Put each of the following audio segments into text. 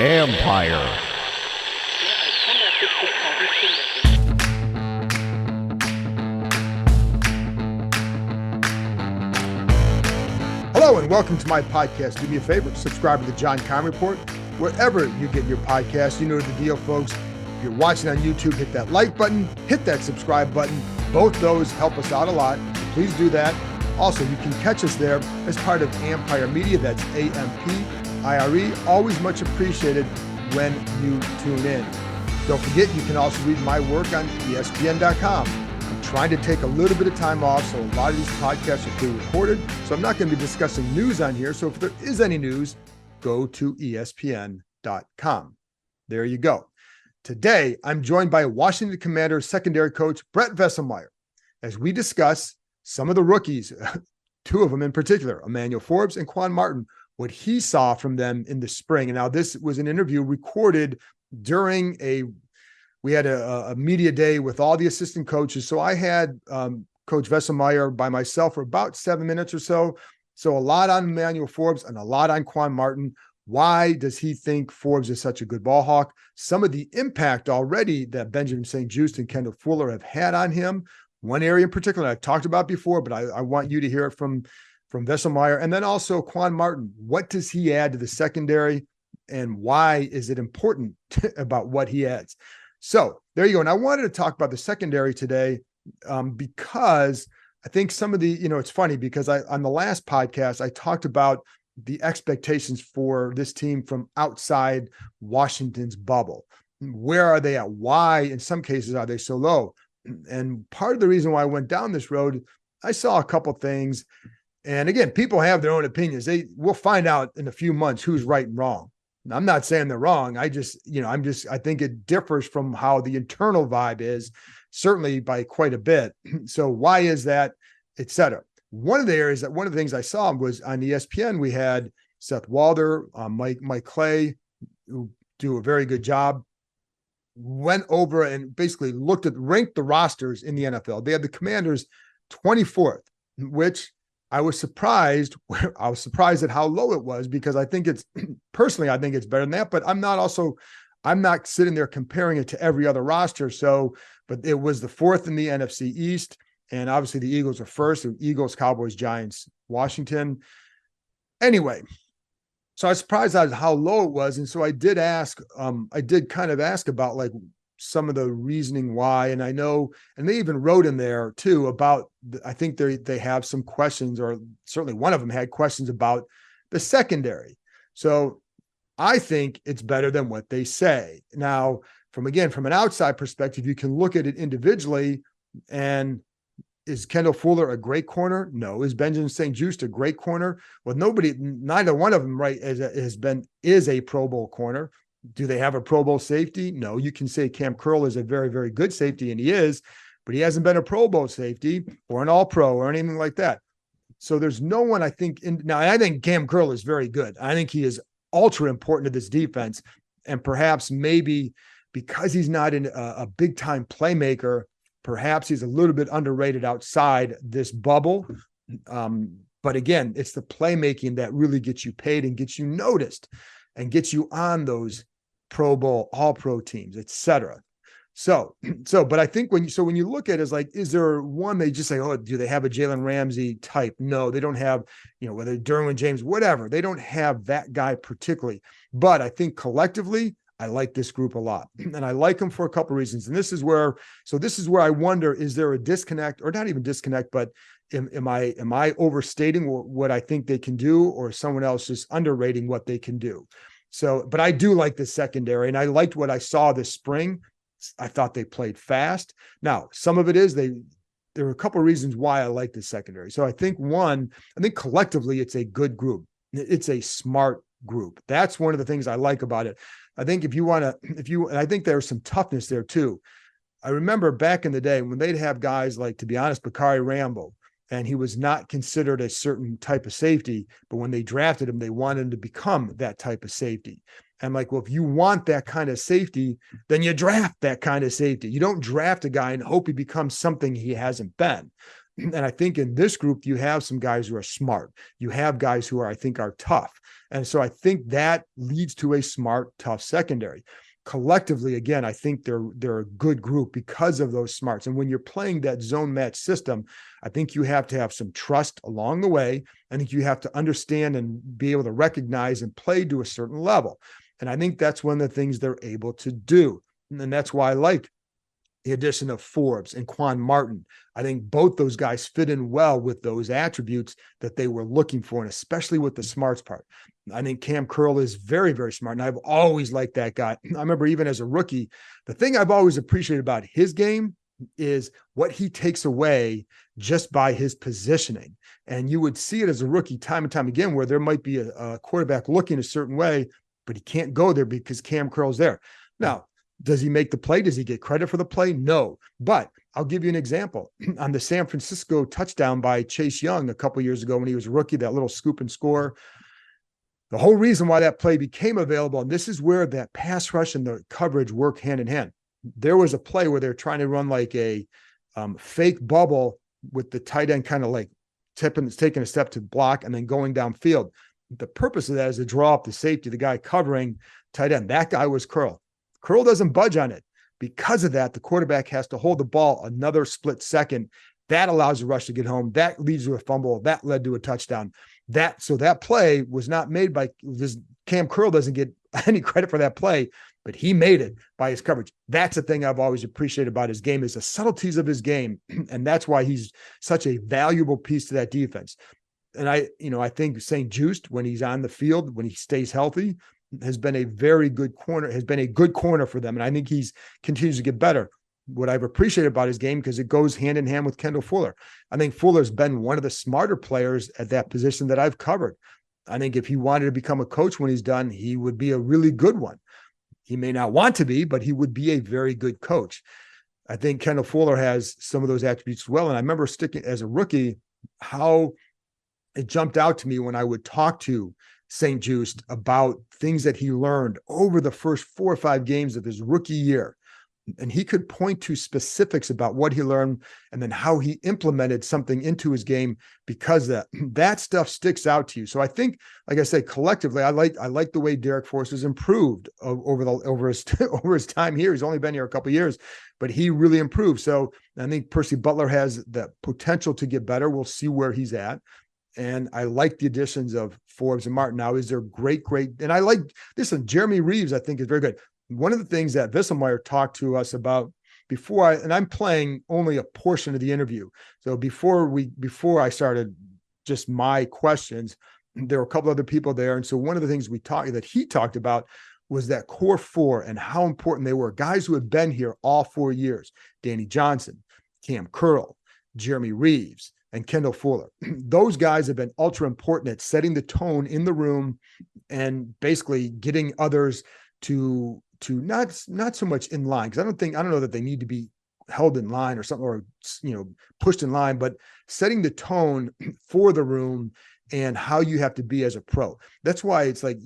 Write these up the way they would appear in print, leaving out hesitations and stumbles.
Empire. Hello and welcome to my podcast. Do me a favor, subscribe to the John Keim Report. Wherever you get your podcast, you know the deal, folks. If you're watching on YouTube, hit that like button, hit that subscribe button. Both those help us out a lot. So please do that. Also, you can catch us there as part of Empire Media. That's A-M-P-I-R-E. Always much appreciated when you tune in. Don't forget, you can also read my work on ESPN.com. I'm trying to take a little bit of time off, so a lot of these podcasts are pre-recorded. So I'm not going to be discussing news on here. So if there is any news, go to ESPN.com. There you go. Today, I'm joined by Washington Commanders secondary coach Brent Vieselmeyer as we discuss some of the rookies, two of them in particular, Emmanuel Forbes and Quan Martin, what he saw from them in the spring. And now this was an interview recorded during we had a media day with all the assistant coaches. So I had Coach Vieselmeyer by myself for about 7 minutes or so. So a lot on Emmanuel Forbes and a lot on Quan Martin. Why does he think Forbes is such a good ball hawk? Some of the impact already that Benjamin St-Juste and Kendall Fuller have had on him. One area in particular I've talked about before, but I want you to hear it from Vieselmeyer. And then also Quan Martin. What does he add to the secondary? And why is it important about what he adds? So there you go. And I wanted to talk about the secondary today because I think some of the, it's funny because on the last podcast, I talked about the expectations for this team from outside Washington's bubble. Where are they at? Why, in some cases, are they so low? And part of the reason why I went down this road, I saw a couple things. And again, people have their own opinions. We'll find out in a few months who's right and wrong. I'm not saying they're wrong. I think it differs from how the internal vibe is, certainly by quite a bit. So why is that, et cetera? One of the things I saw was on ESPN, we had Seth Walder, Mike Clay, who do a very good job, went over and basically ranked the rosters in the NFL. They had the Commanders 24th, which I was surprised at how low it was, because I think it's better than that, but I'm not sitting there comparing it to every other roster. So, but it was the fourth in the NFC East. And obviously the Eagles are first. Eagles, Cowboys, Giants, Washington. Anyway, so I was surprised at how low it was. And so I did kind of ask about like some of the reasoning why. And I know, and they even wrote in there too about, I think they have some questions, or certainly one of them had questions about the secondary. So I think it's better than what they say. Now, from an outside perspective, you can look at it individually. And is Kendall Fuller a great corner? No. Is Benjamin St-Juste a great corner? Well, neither one of them, right, is a Pro Bowl corner. Do they have a Pro Bowl safety? No. You can say Cam Curl is a very, very good safety, and he is, but he hasn't been a Pro Bowl safety or an All-Pro or anything like that. So there's no one, I think, now I think Cam Curl is very good. I think he is ultra important to this defense, and perhaps maybe because he's not a big-time playmaker, perhaps he's a little bit underrated outside this bubble. But again, it's the playmaking that really gets you paid and gets you noticed and gets you on those Pro Bowl, All-Pro teams, et cetera. But I think when you look at it, it's like, is there one they just say, oh, do they have a Jalen Ramsey type? No, they don't have, whether Derwin James, whatever. They don't have that guy particularly. But I think collectively, I like this group a lot, and I like them for a couple of reasons. And this is where I wonder, is there a disconnect, or not even disconnect, but am I overstating what I think they can do, or someone else just underrating what they can do? So, but I do like the secondary, and I liked what I saw this spring. I thought they played fast. Now, some of it is there are a couple of reasons why I like the secondary. So I think collectively it's a good group. It's a smart group. That's one of the things I like about it. I think and I think there's some toughness there too. I remember back in the day when they'd have guys like, to be honest, Bakari Rambo, and he was not considered a certain type of safety, but when they drafted him, they wanted him to become that type of safety. I'm like, well, if you want that kind of safety, then you draft that kind of safety. You don't draft a guy and hope he becomes something he hasn't been. And I think in this group, you have some guys who are smart. You have guys who are, I think, are tough. And so I think that leads to a smart, tough secondary. Collectively, again, I think they're a good group because of those smarts. And when you're playing that zone match system, I think you have to have some trust along the way. I think you have to understand and be able to recognize and play to a certain level. And I think that's one of the things they're able to do. And that's why I like the addition of Forbes and Quan Martin. I think both those guys fit in well with those attributes that they were looking for, and especially with the smarts part. I think Cam Curl is very, very smart, and I've always liked that guy. I remember even as a rookie, the thing I've always appreciated about his game is what he takes away just by his positioning. And you would see it as a rookie time and time again, where there might be a quarterback looking a certain way, but he can't go there because Cam Curl's there. Now, does he make the play? Does he get credit for the play? No. But I'll give you an example. On the San Francisco touchdown by Chase Young a couple years ago when he was a rookie, that little scoop and score, the whole reason why that play became available, and this is where that pass rush and the coverage work hand in hand. There was a play where they're trying to run like a fake bubble with the tight end kind of like taking a step to block and then going downfield. The purpose of that is to draw up the safety, the guy covering tight end. That guy was Curl. Curl doesn't budge on it. Because of that, the quarterback has to hold the ball another split second. That allows the rush to get home. That leads to a fumble. That led to a touchdown. So that play was not made by this. Cam Curl doesn't get any credit for that play, but he made it by his coverage. That's the thing I've always appreciated about his game, is the subtleties of his game. And that's why he's such a valuable piece to that defense. And I think St. Juste, when he's on the field, when he stays healthy, has been a very good corner, has been a good corner for them. And I think he's continues to get better. What I've appreciated about his game, because it goes hand in hand with Kendall Fuller. I think Fuller's been one of the smarter players at that position that I've covered. I think if he wanted to become a coach when he's done, he would be a really good one. He may not want to be, but he would be a very good coach. I think Kendall Fuller has some of those attributes as well. And I remember sticking as a rookie, how it jumped out to me when I would talk to St. Juste about things that he learned over the first 4 or 5 games of his rookie year. And he could point to specifics about what he learned and then how he implemented something into his game, because that stuff sticks out to you. So I think, like I said, collectively, I like the way Derek Force has improved over his time here. He's only been here a couple of years, but he really improved. So I think Percy Butler has the potential to get better. We'll see where he's at. And I like the additions of Forbes and Martin. Now, is there great, and I like this. And Jeremy Reeves, I think, is very good. One of the things that Vieselmeyer talked to us about before I'm playing only a portion of the interview. So before I started just my questions, there were a couple other people there. And so one of the things that he talked about was that core 4 and how important they were. Guys who had been here all 4 years: Danny Johnson, Cam Curl, Jeremy Reeves, and Kendall Fuller. Those guys have been ultra important at setting the tone in the room and basically getting others to not so much in line, because I don't know that they need to be held in line or something, or pushed in line, but setting the tone for the room and how you have to be as a pro. That's why it's like,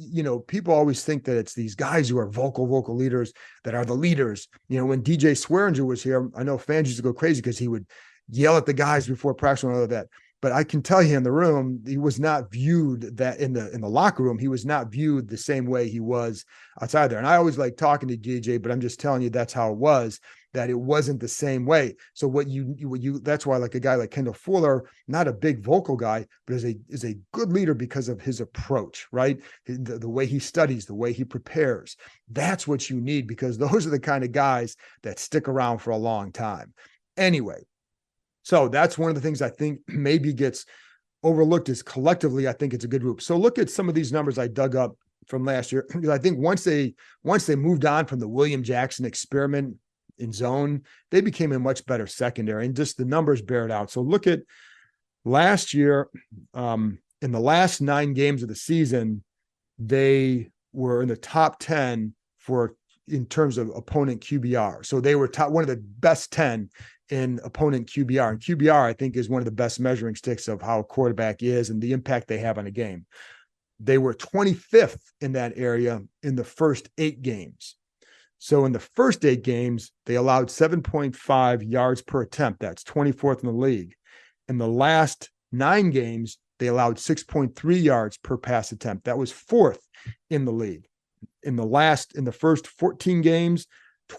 people always think that it's these guys who are vocal leaders that are the leaders. When DJ Swearinger was here, I know fans used to go crazy because he would yell at the guys before practice and all of that. But I can tell you, in the room, he was not viewed that in the locker room. He was not viewed the same way he was outside there. And I always like talking to DJ, but I'm just telling you that's how it was. That it wasn't the same way. So that's why, like, a guy like Kendall Fuller, not a big vocal guy, but is a good leader because of his approach, right? The way he studies, the way he prepares. That's what you need, because those are the kind of guys that stick around for a long time. Anyway. So that's one of the things I think maybe gets overlooked, is collectively, I think it's a good group. So look at some of these numbers I dug up from last year, because I think once they moved on from the William Jackson experiment in zone, they became a much better secondary, and just the numbers bear it out. So look at last year, in the last 9 games of the season, they were in the top 10 in terms of opponent QBR. So they were one of the best 10 in opponent QBR. And QBR, I think, is one of the best measuring sticks of how a quarterback is and the impact they have on a game. They were 25th in that area in the first 8 games. So in the first 8 games, they allowed 7.5 yards per attempt. That's 24th in the league. In the last 9 games, they allowed 6.3 yards per pass attempt. That was 4th in the league. In the first 14 games,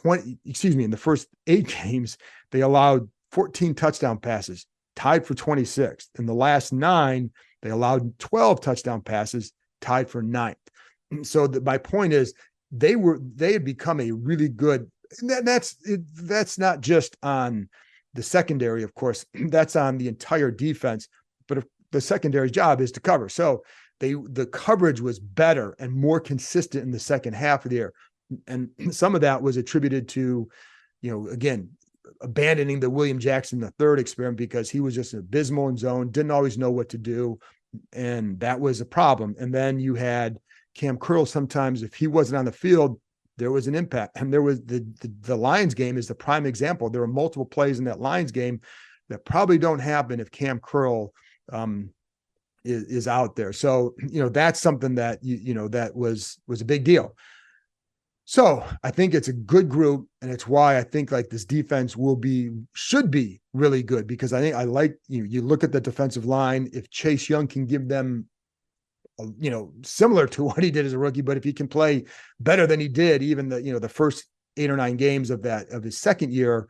in the first 8 games, they allowed 14 touchdown passes, tied for 26th. In the last 9, they allowed 12 touchdown passes, tied for 9th. So my point is, they had become a really good, and that's not just on the secondary, of course, that's on the entire defense, but if the secondary job is to cover. So the coverage was better and more consistent in the second half of the year. And some of that was attributed to, again, abandoning the William Jackson III experiment, because he was just abysmal in zone, didn't always know what to do. And that was a problem. And then you had Cam Curl. Sometimes if he wasn't on the field, there was an impact. And there was the Lions game is the prime example. There were multiple plays in that Lions game that probably don't happen if Cam Curl is out there. So, that's something that, that was a big deal. So I think it's a good group, and it's why I think like this defense should be really good, because I think I like, you look at the defensive line, if Chase Young can give them, similar to what he did as a rookie, but if he can play better than he did, even the first 8 or 9 games of his second year,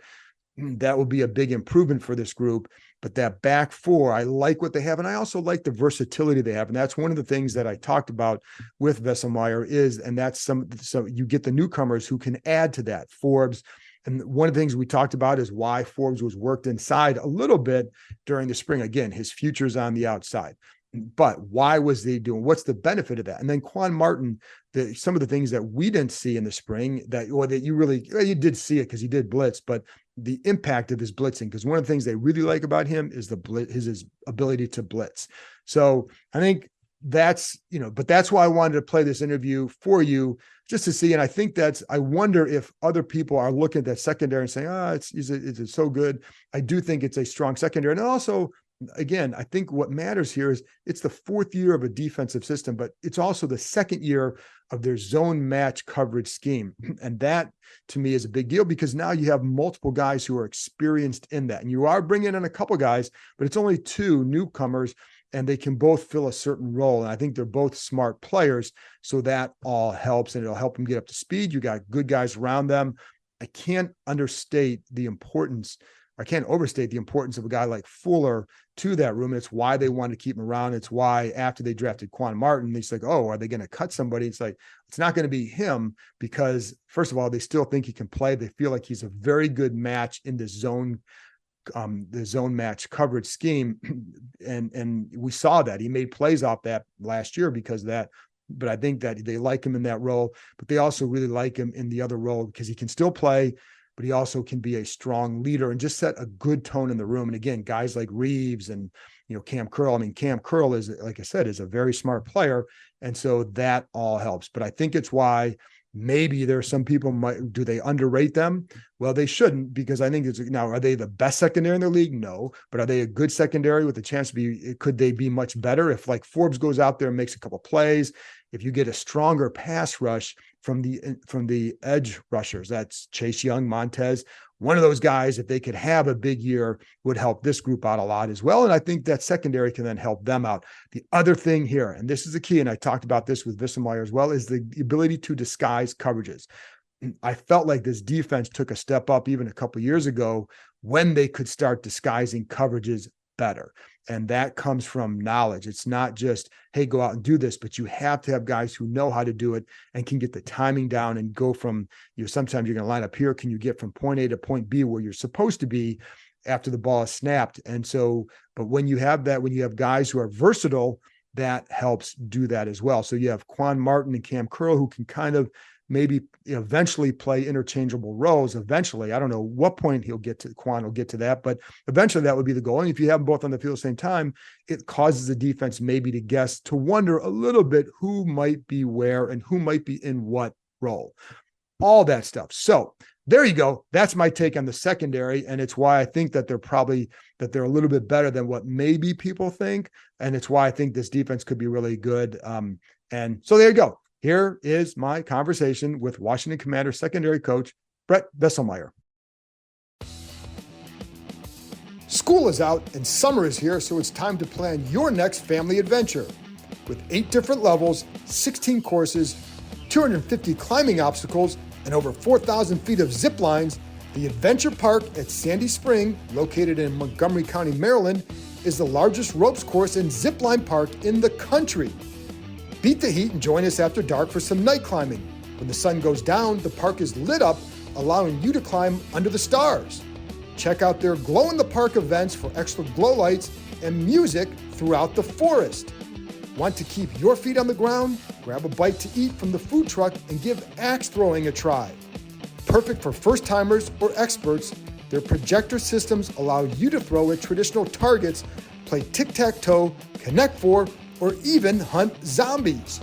that will be a big improvement for this group. But that back 4, I like what they have. And I also like the versatility they have. And that's one of the things that I talked about with Vieselmeyer and that's so you get the newcomers who can add to that. Forbes. And one of the things we talked about is why Forbes was worked inside a little bit during the spring. Again, his future's on the outside. But why was they doing? What's the benefit of that? And then Quan Martin, some of the things that we didn't see in the spring that you did see it because he did blitz, but the impact of his blitzing, because one of the things they really like about him is his ability to blitz. So I think that's, but that's why I wanted to play this interview for you, just to see. And I think I wonder if other people are looking at that secondary and saying, it's so good. I do think it's a strong secondary. And also, again, I think what matters here is it's the 4th year of a defensive system, but it's also the 2nd year of their zone match coverage scheme. And that to me is a big deal, because now you have multiple guys who are experienced in that. And you are bringing in a couple guys, but it's only 2 newcomers, and they can both fill a certain role. And I think they're both smart players. So that all helps, and it'll help them get up to speed. You got good guys around them. I can't overstate the importance of a guy like Fuller to that room. It's why they wanted to keep him around. It's why after they drafted Quan Martin, it's like, are they going to cut somebody? It's like, it's not going to be him, because first of all, they still think he can play. They feel like he's a very good match in the zone match coverage scheme. And we saw that he made plays off that last year because of that. But I think that they like him in that role, but they also really like him in the other role because he can still play, but he also can be a strong leader and just set a good tone in the room. And again, guys like Reeves and, Cam Curl. I mean, Cam Curl is, like I said, is a very smart player. And so that all helps. But I think it's why maybe there are some people do they underrate them? Well, they shouldn't, because I think now, are they the best secondary in the league? No, but are they a good secondary with a chance to be, could they be much better? If like Forbes goes out there and makes a couple plays, if you get a stronger pass rush from the edge rushers, that's Chase Young, Montez, one of those guys, if they could have a big year, would help this group out a lot as well. And I think that secondary can then help them out. The other thing here, and this is the key, and I talked about this with Vieselmeyer as well, is the ability to disguise coverages. I felt like this defense took a step up even a couple of years ago when they could start disguising coverages better. And that comes from knowledge. It's not just, hey, go out and do this, but you have to have guys who know how to do it and can get the timing down and go from, sometimes you're going to line up here. Can you get from point A to point B where you're supposed to be after the ball is snapped? And so, but when you have that, when you have guys who are versatile, that helps do that as well. So you have Quan Martin and Cam Curl who can kind of maybe eventually play interchangeable roles. Eventually, I don't know what point Quan will get to that, but eventually that would be the goal. And if you have them both on the field at the same time, it causes the defense maybe to wonder a little bit who might be where and who might be in what role, all that stuff. So there you go. That's my take on the secondary. And it's why I think that they're a little bit better than what maybe people think. And it's why I think this defense could be really good. And so there you go. Here is my conversation with Washington Commanders secondary coach, Brent Vieselmeyer. School is out and summer is here, so it's time to plan your next family adventure. With 8 different levels, 16 courses, 250 climbing obstacles, and over 4,000 feet of zip lines, the Adventure Park at Sandy Spring, located in Montgomery County, Maryland, is the largest ropes course and zip line park in the country. Beat the heat and join us after dark for some night climbing. When the sun goes down, the park is lit up, allowing you to climb under the stars. Check out their glow-in-the-park events for extra glow lights and music throughout the forest. Want to keep your feet on the ground? Grab a bite to eat from the food truck and give axe throwing a try. Perfect for first-timers or experts, their projector systems allow you to throw at traditional targets, play tic-tac-toe, Connect Four, or even hunt zombies.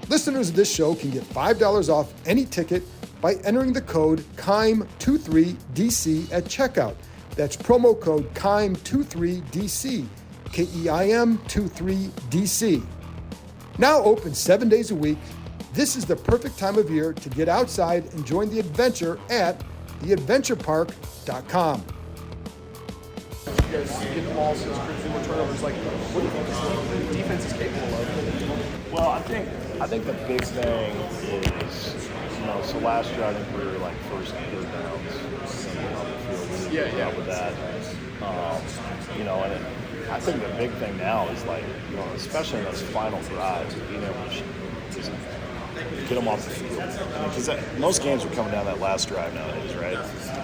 Listeners of this show can get $5 off any ticket by entering the code KEIM23DC at checkout. That's promo code KEIM23DC, KEIM23DC. Now open 7 days a week, this is the perfect time of year to get outside and join the adventure at theadventurepark.com. You guys get the ball, so it's more turnovers. Like, what do you think the defense is capable of? Well, I think the big thing is, so last year I think we were like first and third downs. With that. And I think the big thing now is like, especially in those final drives, being able to just get them off the field. Because most games are coming down that last drive nowadays, right?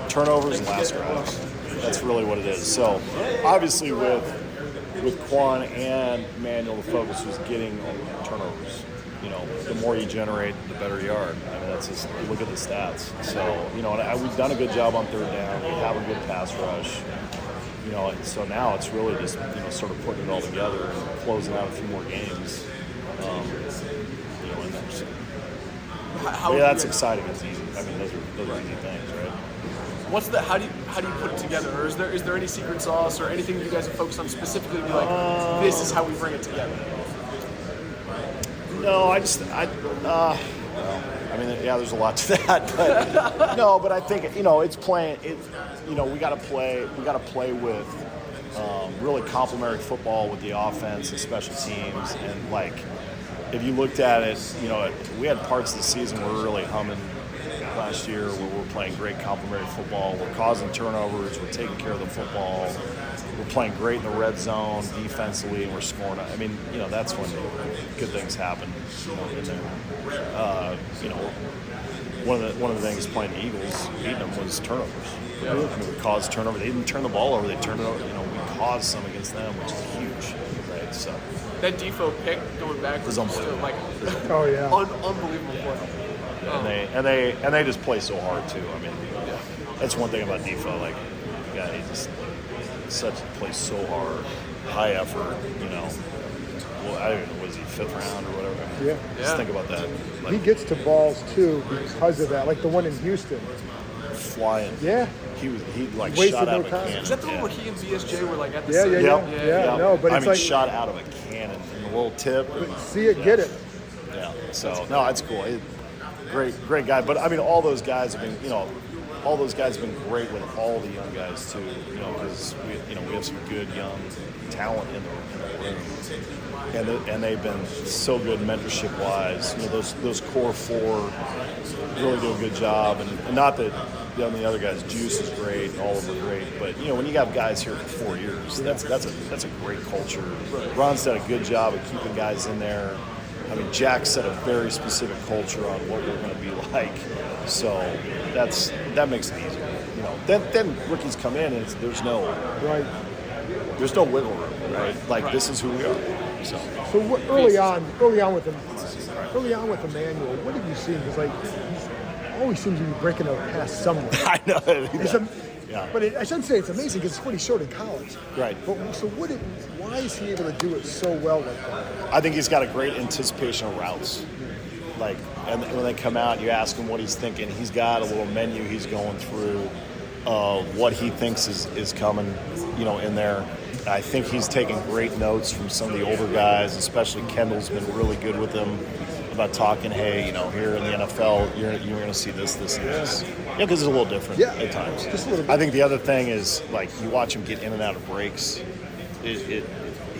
Turnovers and last drives. That's really what it is. So obviously with Quan and Manuel, the focus was getting turnovers. The more you generate, the better you are. I mean, that's just, look at the stats. So, we've done a good job on third down. We have a good pass rush. And so now it's really just, sort of putting it all together and closing out a few more games. In there. So. That's exciting. It's easy. I mean, those are easy things, right? How do you put it together? Or is there any secret sauce or anything you guys have focused on specifically to be like, this is how we bring it together? No, there's a lot to that, but no, but I think it's playing. We got to play with really complementary football with the offense and special teams, and like if you looked at it, we had parts of the season where we were really humming last year where we're playing great complementary football. We're causing turnovers. We're taking care of the football. We're playing great in the red zone defensively, and we're scoring. I mean, that's when good things happen. And then, one of the things playing the Eagles, beating them, was turnovers. Yeah. We caused turnover. They didn't turn the ball over. They turned it over. We caused some against them, which is huge. Right. So that Defo pick going back was unbelievable. Unbelievable play. And they just play so hard too. I mean, that's one thing about Defo. Like, he just plays so hard, high effort. Well, I don't know, was he 5th round or whatever? Just think about that. He gets to balls too because of that. Like the one in Houston, flying. Yeah. He shot out of a cannon. Is that the one where he and BSJ were like at the same? Yeah. No, but it's shot out of a cannon in the little tip. See it, get it. Yeah. So no, it's cool. Great guy. But I mean, all those guys have been, great with all the young guys too. Because we have some good young talent in the room, and they've been so good mentorship wise. Those core 4 really do a good job, and not that the other guys, Juice is great, all of them are great, but when you have guys here for 4 years, that's a great culture. Ron's done a good job of keeping guys in there. I mean, Jack set a very specific culture on what we're going to be like, so that makes it easier. Then rookies come in and there's no wiggle room, right? Like this is who we are. So early on with Emmanuel, what have you seen? Because he always seems to be breaking out past somewhere. I know. But I shouldn't say it's amazing because it's what he showed in college. Right. But why is he able to do it so well like that? I think he's got a great anticipation of routes. And when they come out, you ask him what he's thinking. He's got a little menu he's going through of what he thinks is coming, in there. I think he's taking great notes from some of the older guys, especially Kendall's been really good with him. about talking, hey, here in the NFL, you're going to see this, and this. Yeah, because it's a little different at times. Just a little bit. I think the other thing is, like, you watch him get in and out of breaks. He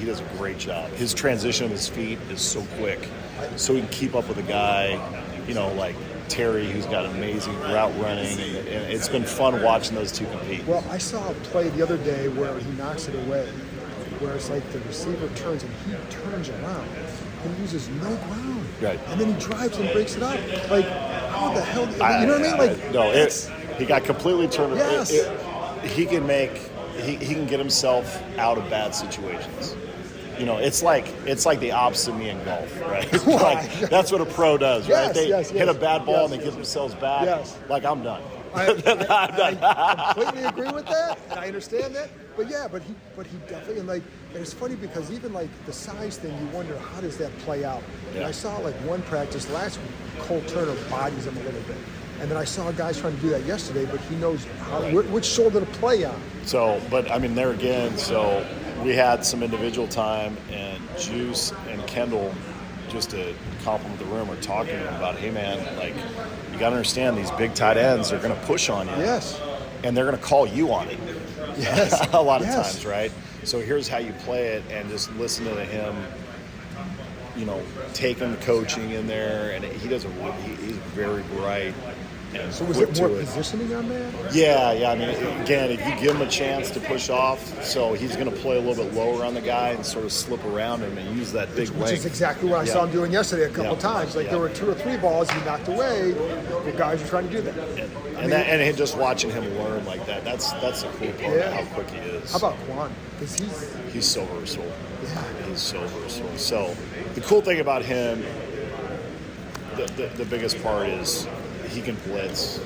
does a great job. His transition of his feet is so quick, so he can keep up with a guy, like Terry, who's got amazing route running, and it's been fun watching those two compete. Well, I saw a play the other day where he knocks it away, where it's like the receiver turns and he turns around and uses no ground. Right. And then he drives and breaks it up. Like, how the hell? You know what I mean? Like, no, he got completely turned. Yes. He can get himself out of bad situations. It's like the opposite of me in golf, right? Like, that's what a pro does, right? They hit a bad ball and they get themselves back. Yes. Like, I'm done. I completely agree with that, and I understand that. But he definitely, and it's funny because even like the size thing, you wonder how does that play out. And I saw like one practice last week, Cole Turner bodies him a little bit, and then I saw guys trying to do that yesterday, but he knows which shoulder to play on. So, but I mean, there again, so we had some individual time, and Juice and Kendall, just to compliment the room, are talking to him about, hey man, like, you got to understand these big tight ends are going to push on you. Yes. And they're going to call you on it. Yes. A lot of times, right? So here's how you play it, and just listen to him, taking the coaching in there, and he's very bright. And so was it more positioning on that? Yeah. I mean, again, if you give him a chance to push off, so he's going to play a little bit lower on the guy and sort of slip around him and use that big length. Which is exactly what I saw him doing yesterday a couple times. Like there were 2 or 3 balls he knocked away. The guys were trying to do that. And just watching him learn like that, that's the cool part of how quick he is. How about Quan? Because he's so versatile. Yeah. He's so versatile. So the cool thing about him, the biggest part is he can blitz.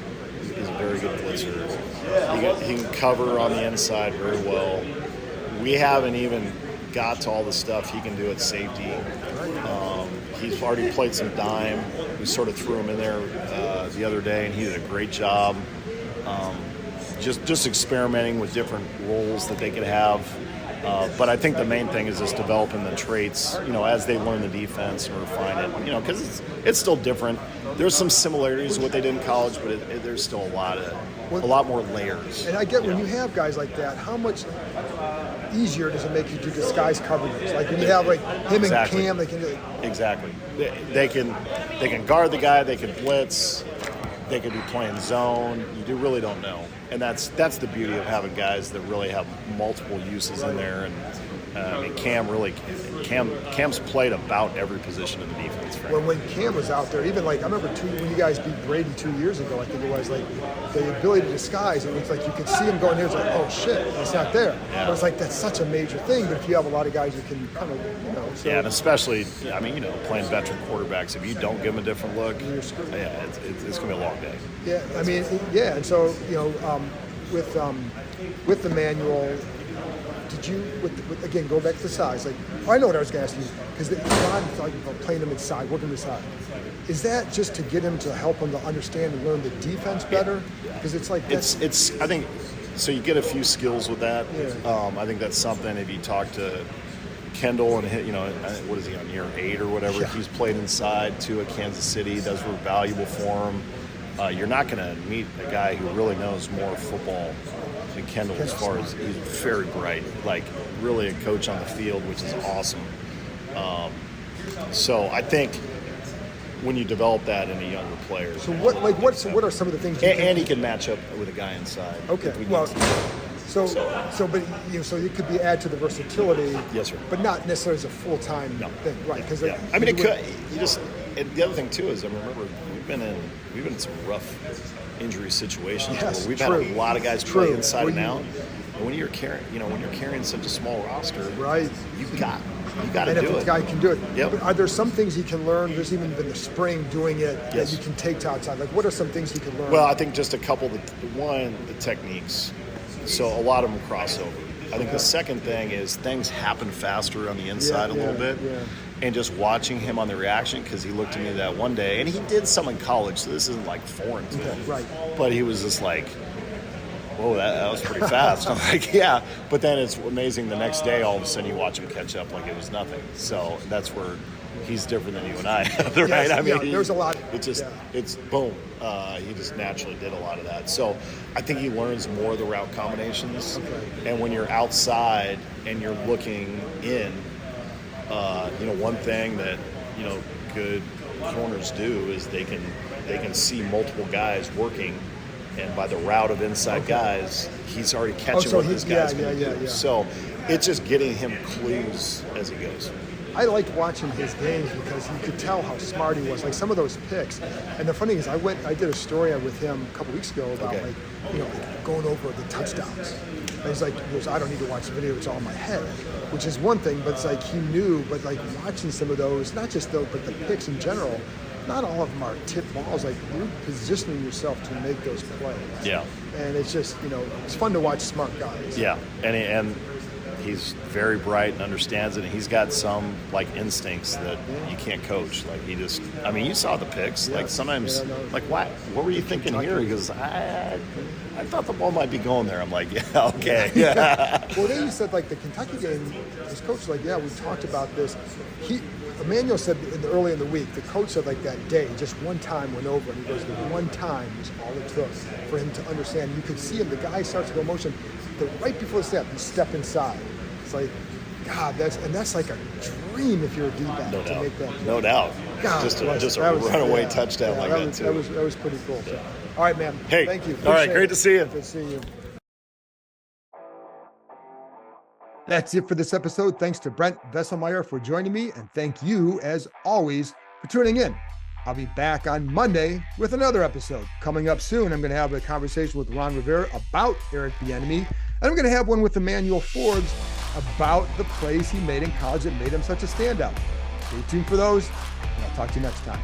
He's a very good blitzer. He can cover on the inside very well. We haven't even got to all the stuff he can do at safety. He's already played some dime. We sort of threw him in there the other day, and he did a great job. Just experimenting with different roles that they could have. But I think the main thing is just developing the traits, as they learn the defense and refine it, because it's still different. There's some similarities to what they did in college, but there's still a lot more layers. And I get when you have guys like that, how much easier does it make you to disguise coverages? Like when you have like him and Cam, they can do it. Exactly. They can guard the guy, they can blitz, they could be playing zone. You really don't know. And that's the beauty of having guys that really have multiple uses in there. And I mean, Cam's played about every position in the defense. Well, when Cam was out there, even like I remember when you guys beat Brady 2 years ago, I think it was, like the ability to disguise. It was like you could see him going here. It's like, oh shit, it's not there. Yeah. But it's like that's such a major thing. But if you have a lot of guys who can kind of, So, yeah, and especially, I mean, playing veteran quarterbacks, if you don't give them a different look, it's gonna be a long day. Yeah, I mean, yeah, and so with the manual. Did you, again, go back to the size? Like, I know what I was going to ask you, because Ron thought about playing him inside, working inside. Is that just to get him to help him to understand and learn the defense better? Because it's like it's. I think so. You get a few skills with that. Yeah. I think that's something. If you talk to Kendall and what is he on year 8 or whatever? Yeah. He's played inside too at Kansas City. Those were valuable for him. You're not going to meet a guy who really knows more football than Kendall, as far as he's very bright, like really a coach on the field, which is awesome. So I think when you develop that in a younger player. So what are some of the things? And he can match up with a guy inside. Okay. Well, so it could be add to the versatility. Yes, sir. But not necessarily as a full-time thing, right? Because I mean, it could. And the other thing too is, I remember we've been in some rough injury situations where we've had a lot of guys play inside and out. And when you're carrying such a small roster, right? You got to do it. And if the guy can do it, yep. But are there some things he can learn? There's even been the spring doing it that you can take to outside. Like, what are some things he can learn? Well, I think just a couple. The techniques. So a lot of them cross over. I think the second thing is things happen faster on the inside a little bit. Yeah. And just watching him on the reaction, because he looked at me that one day, and he did some in college, so this isn't like foreign to him. Right. But he was just like, whoa, that was pretty fast. I'm like, yeah. But then it's amazing the next day, all of a sudden you watch him catch up like it was nothing. So that's where he's different than you and I, right? Yes, I mean, there's a lot. It's boom. He just naturally did a lot of that. So I think he learns more of the route combinations. Okay. And when you're outside and you're looking in, one thing that, good corners do is they can see multiple guys working, and by the route of inside guys, he's already catching what this guy's going to do. Yeah. So it's just getting him clues as he goes. I liked watching his games because you could tell how smart he was. Like some of those picks. And the funny thing is, I did a story with him a couple weeks ago about going over the touchdowns. And he's like, I don't need to watch the video, it's all in my head, which is one thing, but it's like he knew, but like watching some of those, not just those, but the picks in general, not all of them are tip balls. Like you're positioning yourself to make those plays. Yeah. And it's just, it's fun to watch smart guys. Yeah. And he's very bright and understands it. And he's got some instincts that you can't coach. Like you saw the picks. Like sometimes, what were you thinking here? He goes, I thought the ball might be going there. I'm like, yeah, okay. Yeah. Well, then you said the Kentucky game, his coach was like, yeah, we talked about this. Emmanuel said early in the week, the coach said that day, just one time went over, and he goes, the one time was all it took for him to understand. You could see him, the guy starts to go motion, right before the snap, you step inside. It's like, God, that's like a dream if you're a D-back to make that play. No doubt. God, just a runaway touchdown that too. That was pretty cool. So, all right, man. Hey, thank you. All right, great to see you. Good to see you. That's it for this episode. Thanks to Brent Vieselmeyer for joining me, and thank you, as always, for tuning in. I'll be back on Monday with another episode. Coming up soon, I'm going to have a conversation with Ron Rivera about Eric Bieniemy, and I'm going to have one with Emmanuel Forbes about the plays he made in college that made him such a standout. Stay tuned for those, and I'll talk to you next time.